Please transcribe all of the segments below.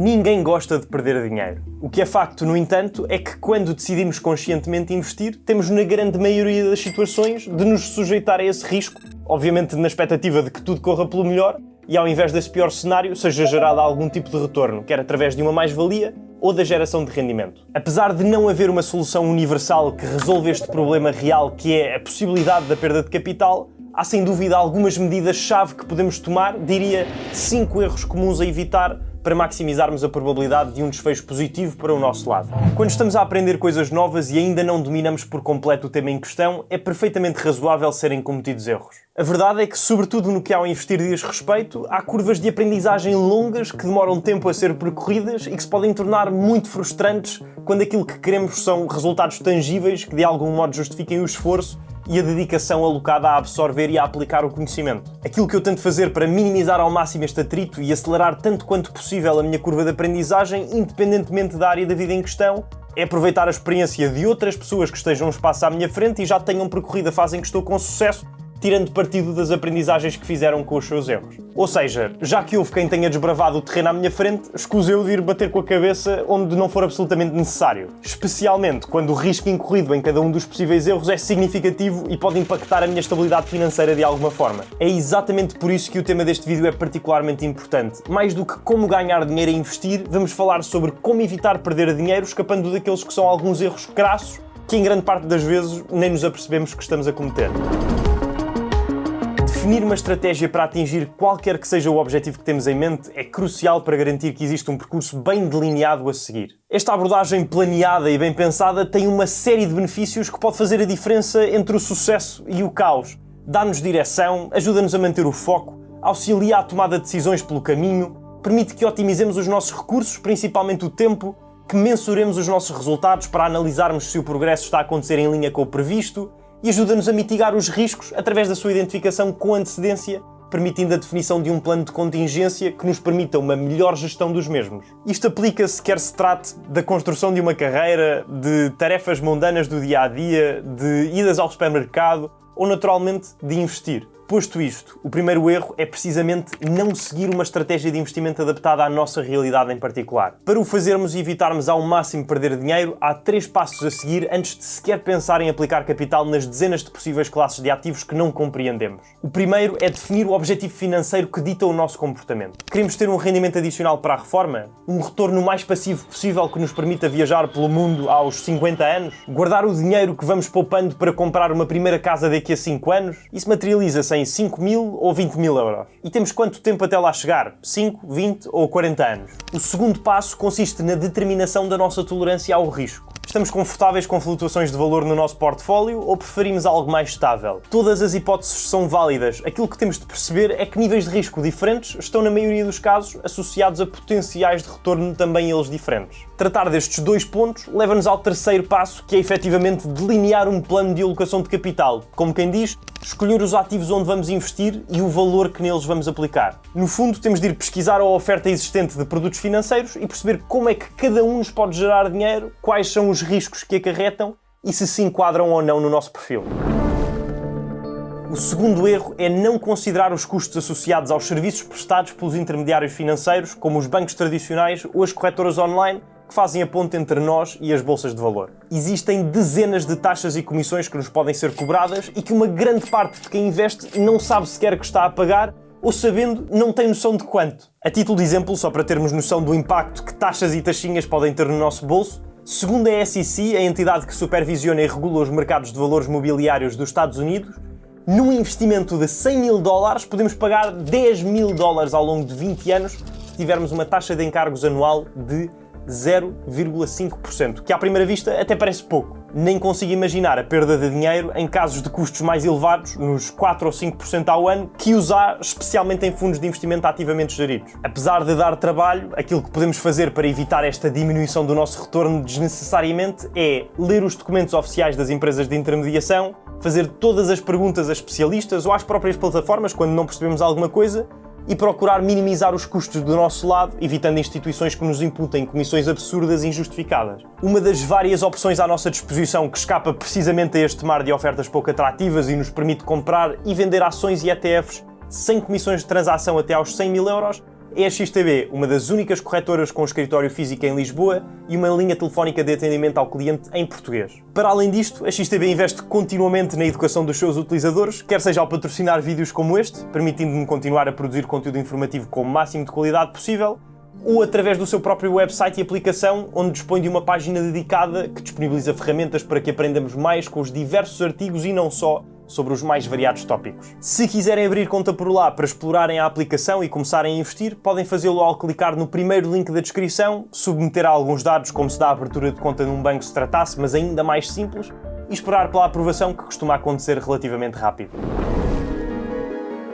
Ninguém gosta de perder dinheiro. O que é facto, no entanto, é que quando decidimos conscientemente investir, temos na grande maioria das situações de nos sujeitar a esse risco, obviamente na expectativa de que tudo corra pelo melhor e ao invés desse pior cenário seja gerado algum tipo de retorno, quer através de uma mais-valia ou da geração de rendimento. Apesar de não haver uma solução universal que resolva este problema real que é a possibilidade da perda de capital, há sem dúvida algumas medidas-chave que podemos tomar, diria 5 erros comuns a evitar para maximizarmos a probabilidade de um desfecho positivo para o nosso lado. Quando estamos a aprender coisas novas e ainda não dominamos por completo o tema em questão, é perfeitamente razoável serem cometidos erros. A verdade é que, sobretudo no que ao investir diz respeito, há curvas de aprendizagem longas que demoram tempo a ser percorridas e que se podem tornar muito frustrantes quando aquilo que queremos são resultados tangíveis que de algum modo justifiquem o esforço e a dedicação alocada a absorver e a aplicar o conhecimento. Aquilo que eu tento fazer para minimizar ao máximo este atrito e acelerar tanto quanto possível a minha curva de aprendizagem, independentemente da área da vida em questão, é aproveitar a experiência de outras pessoas que estejam um espaço à minha frente e já tenham percorrido a fase em que estou com sucesso, tirando partido das aprendizagens que fizeram com os seus erros. Ou seja, já que houve quem tenha desbravado o terreno à minha frente, escuso eu de ir bater com a cabeça onde não for absolutamente necessário. Especialmente quando o risco incorrido em cada um dos possíveis erros é significativo e pode impactar a minha estabilidade financeira de alguma forma. É exatamente por isso que o tema deste vídeo é particularmente importante. Mais do que como ganhar dinheiro a investir, vamos falar sobre como evitar perder dinheiro escapando daqueles que são alguns erros crassos que em grande parte das vezes nem nos apercebemos que estamos a cometer. Definir uma estratégia para atingir qualquer que seja o objetivo que temos em mente é crucial para garantir que existe um percurso bem delineado a seguir. Esta abordagem planeada e bem pensada tem uma série de benefícios que pode fazer a diferença entre o sucesso e o caos. Dá-nos direção, ajuda-nos a manter o foco, auxilia a tomada de decisões pelo caminho, permite que otimizemos os nossos recursos, principalmente o tempo, que mensuremos os nossos resultados para analisarmos se o progresso está a acontecer em linha com o previsto, e ajuda-nos a mitigar os riscos através da sua identificação com antecedência, permitindo a definição de um plano de contingência que nos permita uma melhor gestão dos mesmos. Isto aplica-se quer se trate da construção de uma carreira, de tarefas mundanas do dia-a-dia, de idas ao supermercado ou, naturalmente, de investir. Posto isto, o primeiro erro é precisamente não seguir uma estratégia de investimento adaptada à nossa realidade em particular. Para o fazermos e evitarmos ao máximo perder dinheiro, há 3 passos a seguir antes de sequer pensar em aplicar capital nas dezenas de possíveis classes de ativos que não compreendemos. O primeiro é definir o objetivo financeiro que dita o nosso comportamento. Queremos ter um rendimento adicional para a reforma? Um retorno mais passivo possível que nos permita viajar pelo mundo aos 50 anos? Guardar o dinheiro que vamos poupando para comprar uma primeira casa daqui a 5 anos? Isso materializa-se em 5 mil ou 20 mil euros. E temos quanto tempo até lá chegar? 5, 20 ou 40 anos? O segundo passo consiste na determinação da nossa tolerância ao risco. Estamos confortáveis com flutuações de valor no nosso portfólio ou preferimos algo mais estável? Todas as hipóteses são válidas. Aquilo que temos de perceber é que níveis de risco diferentes estão, na maioria dos casos, associados a potenciais de retorno também eles diferentes. Tratar destes 2 pontos leva-nos ao terceiro passo, que é efetivamente delinear um plano de alocação de capital. Como quem diz, escolher os ativos onde vamos investir e o valor que neles vamos aplicar. No fundo, temos de ir pesquisar a oferta existente de produtos financeiros e perceber como é que cada um nos pode gerar dinheiro, quais são os riscos que acarretam e se enquadram ou não no nosso perfil. O segundo erro é não considerar os custos associados aos serviços prestados pelos intermediários financeiros, como os bancos tradicionais ou as corretoras online, que fazem a ponte entre nós e as bolsas de valor. Existem dezenas de taxas e comissões que nos podem ser cobradas e que uma grande parte de quem investe não sabe sequer que está a pagar ou, sabendo, não tem noção de quanto. A título de exemplo, só para termos noção do impacto que taxas e taxinhas podem ter no nosso bolso, segundo a SEC, a entidade que supervisiona e regula os mercados de valores mobiliários dos Estados Unidos, num investimento de 100 mil dólares podemos pagar 10 mil dólares ao longo de 20 anos se tivermos uma taxa de encargos anual de 0,5%, que à primeira vista até parece pouco. Nem consigo imaginar a perda de dinheiro em casos de custos mais elevados, nos 4 ou 5% ao ano, que os há especialmente em fundos de investimento ativamente geridos. Apesar de dar trabalho, aquilo que podemos fazer para evitar esta diminuição do nosso retorno desnecessariamente é ler os documentos oficiais das empresas de intermediação, fazer todas as perguntas a especialistas ou às próprias plataformas quando não percebemos alguma coisa, e procurar minimizar os custos do nosso lado, evitando instituições que nos imputem comissões absurdas e injustificadas. Uma das várias opções à nossa disposição que escapa precisamente a este mar de ofertas pouco atrativas e nos permite comprar e vender ações e ETFs sem comissões de transação até aos 100 mil euros É a XTB, uma das únicas corretoras com escritório físico em Lisboa e uma linha telefónica de atendimento ao cliente em português. Para além disto, a XTB investe continuamente na educação dos seus utilizadores, quer seja ao patrocinar vídeos como este, permitindo-me continuar a produzir conteúdo informativo com o máximo de qualidade possível, ou através do seu próprio website e aplicação, onde dispõe de uma página dedicada que disponibiliza ferramentas para que aprendamos mais com os diversos artigos e não só sobre os mais variados tópicos. Se quiserem abrir conta por lá para explorarem a aplicação e começarem a investir, podem fazê-lo ao clicar no primeiro link da descrição, submeter alguns dados como se da abertura de conta num banco se tratasse, mas ainda mais simples, e esperar pela aprovação, que costuma acontecer relativamente rápido.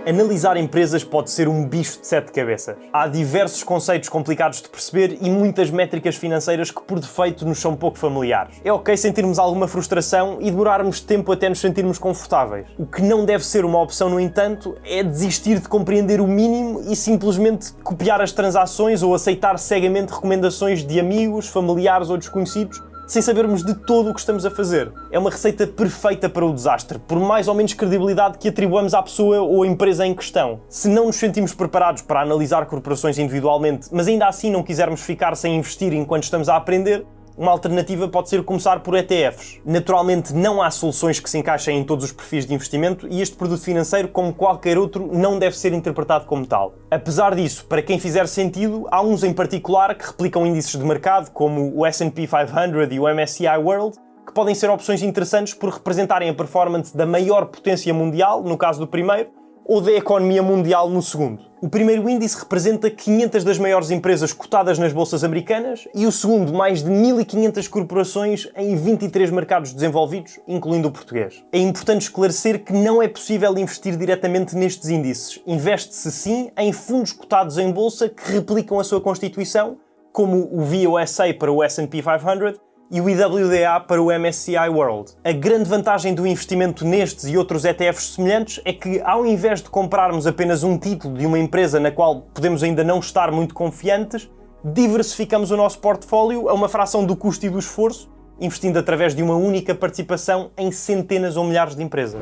Analisar empresas pode ser um bicho de 7 cabeças. Há diversos conceitos complicados de perceber e muitas métricas financeiras que por defeito nos são pouco familiares. É ok sentirmos alguma frustração e demorarmos tempo até nos sentirmos confortáveis. O que não deve ser uma opção, no entanto, é desistir de compreender o mínimo e simplesmente copiar as transações ou aceitar cegamente recomendações de amigos, familiares ou desconhecidos, sem sabermos de todo o que estamos a fazer. É uma receita perfeita para o desastre, por mais ou menos credibilidade que atribuamos à pessoa ou à empresa em questão. Se não nos sentimos preparados para analisar corporações individualmente, mas ainda assim não quisermos ficar sem investir enquanto estamos a aprender, uma alternativa pode ser começar por ETFs. Naturalmente, não há soluções que se encaixem em todos os perfis de investimento e este produto financeiro, como qualquer outro, não deve ser interpretado como tal. Apesar disso, para quem fizer sentido, há uns em particular que replicam índices de mercado, como o S&P 500 e o MSCI World, que podem ser opções interessantes por representarem a performance da maior potência mundial, no caso do primeiro, ou da economia mundial no segundo. O primeiro índice representa 500 das maiores empresas cotadas nas bolsas americanas e o segundo mais de 1.500 corporações em 23 mercados desenvolvidos, incluindo o português. É importante esclarecer que não é possível investir diretamente nestes índices. Investe-se sim em fundos cotados em bolsa que replicam a sua constituição, como o VUSA para o S&P 500 e o IWDA para o MSCI World. A grande vantagem do investimento nestes e outros ETFs semelhantes é que, ao invés de comprarmos apenas um título de uma empresa na qual podemos ainda não estar muito confiantes, diversificamos o nosso portfólio a uma fração do custo e do esforço, investindo através de uma única participação em centenas ou milhares de empresas.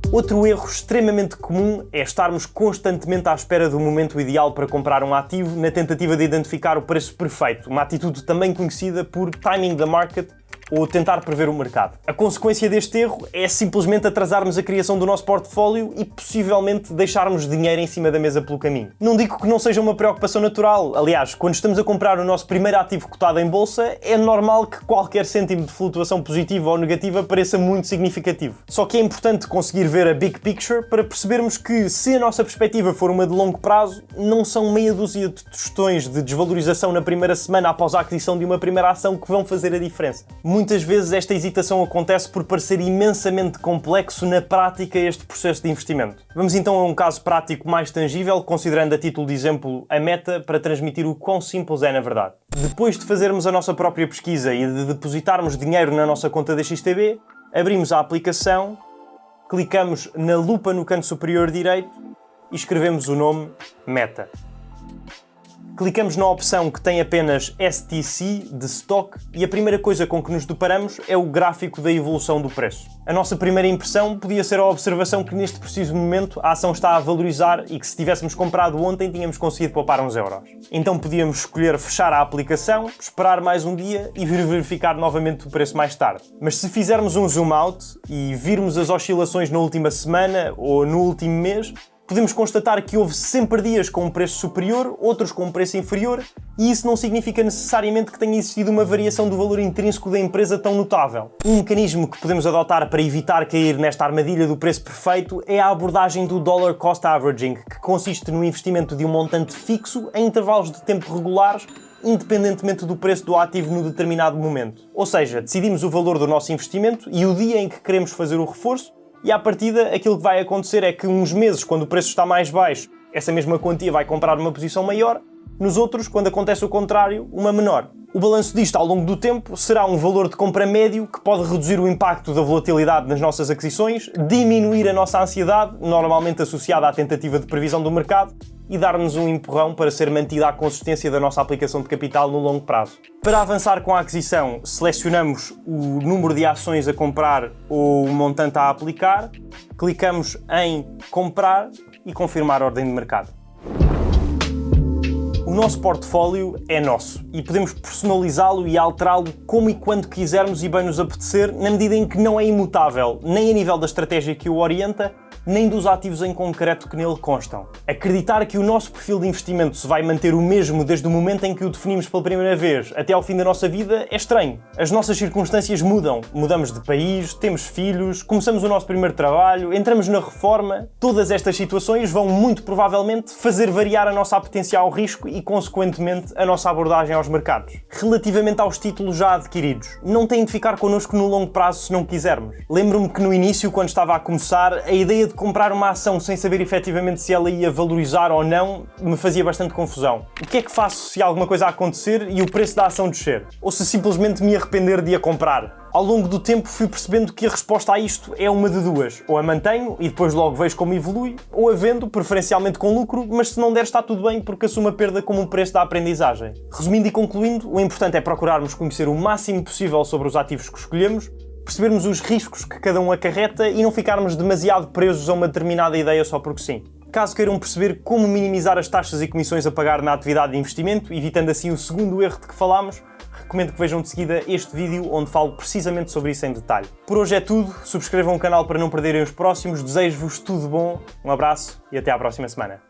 Outro erro extremamente comum é estarmos constantemente à espera do momento ideal para comprar um ativo na tentativa de identificar o preço perfeito, uma atitude também conhecida por timing the market ou tentar prever o mercado. A consequência deste erro é simplesmente atrasarmos a criação do nosso portfólio e possivelmente deixarmos dinheiro em cima da mesa pelo caminho. Não digo que não seja uma preocupação natural. Aliás, quando estamos a comprar o nosso primeiro ativo cotado em bolsa, é normal que qualquer cêntimo de flutuação positiva ou negativa pareça muito significativo. Só que é importante conseguir ver a big picture para percebermos que, se a nossa perspectiva for uma de longo prazo, não são meia dúzia de tostões de desvalorização na primeira semana após a aquisição de uma primeira ação que vão fazer a diferença. Muitas vezes esta hesitação acontece por parecer imensamente complexo na prática este processo de investimento. Vamos então a um caso prático mais tangível, considerando a título de exemplo a Meta, para transmitir o quão simples é na verdade. Depois de fazermos a nossa própria pesquisa e de depositarmos dinheiro na nossa conta da XTB, abrimos a aplicação, clicamos na lupa no canto superior direito e escrevemos o nome Meta. Clicamos na opção que tem apenas STC de stock e a primeira coisa com que nos deparamos é o gráfico da evolução do preço. A nossa primeira impressão podia ser a observação que neste preciso momento a ação está a valorizar e que se tivéssemos comprado ontem tínhamos conseguido poupar uns euros. Então podíamos escolher fechar a aplicação, esperar mais um dia e vir verificar novamente o preço mais tarde. Mas se fizermos um zoom out e virmos as oscilações na última semana ou no último mês, podemos constatar que houve sempre dias com um preço superior, outros com um preço inferior, e isso não significa necessariamente que tenha existido uma variação do valor intrínseco da empresa tão notável. Um mecanismo que podemos adotar para evitar cair nesta armadilha do preço perfeito é a abordagem do Dollar Cost Averaging, que consiste no investimento de um montante fixo em intervalos de tempo regulares, independentemente do preço do ativo no determinado momento. Ou seja, decidimos o valor do nosso investimento e o dia em que queremos fazer o reforço, e à partida aquilo que vai acontecer é que uns meses, quando o preço está mais baixo, essa mesma quantia vai comprar uma posição maior, nos outros, quando acontece o contrário, uma menor. O balanço disto ao longo do tempo será um valor de compra médio que pode reduzir o impacto da volatilidade nas nossas aquisições, diminuir a nossa ansiedade, normalmente associada à tentativa de previsão do mercado, e dar-nos um empurrão para ser mantida a consistência da nossa aplicação de capital no longo prazo. Para avançar com a aquisição, selecionamos o número de ações a comprar ou o montante a aplicar, clicamos em comprar e confirmar a ordem de mercado. nosso portfólio é nosso e podemos personalizá-lo e alterá-lo como e quando quisermos e bem nos apetecer, na medida em que não é imutável, nem a nível da estratégia que o orienta, nem dos ativos em concreto que nele constam. Acreditar que o nosso perfil de investimento se vai manter o mesmo desde o momento em que o definimos pela primeira vez até ao fim da nossa vida é estranho. As nossas circunstâncias mudam. Mudamos de país, temos filhos, começamos o nosso primeiro trabalho, entramos na reforma. Todas estas situações vão muito provavelmente fazer variar a nossa apetência ao risco e, consequentemente, a nossa abordagem aos mercados. Relativamente aos títulos já adquiridos, não têm de ficar connosco no longo prazo se não quisermos. Lembro-me que no início, quando estava a começar, a ideia de comprar uma ação sem saber efetivamente se ela ia valorizar ou não me fazia bastante confusão. O que é que faço se alguma coisa acontecer e o preço da ação descer? Ou se simplesmente me arrepender de a comprar? Ao longo do tempo fui percebendo que a resposta a isto é uma de duas. Ou a mantenho e depois logo vejo como evolui, ou a vendo, preferencialmente com lucro, mas se não der está tudo bem porque assumo a perda como um preço da aprendizagem. Resumindo e concluindo, o importante é procurarmos conhecer o máximo possível sobre os ativos que escolhemos, percebermos os riscos que cada um acarreta e não ficarmos demasiado presos a uma determinada ideia só porque sim. Caso queiram perceber como minimizar as taxas e comissões a pagar na atividade de investimento, evitando assim o segundo erro de que falámos, recomendo que vejam de seguida este vídeo onde falo precisamente sobre isso em detalhe. Por hoje é tudo, subscrevam o canal para não perderem os próximos, desejo-vos tudo bom, um abraço e até à próxima semana.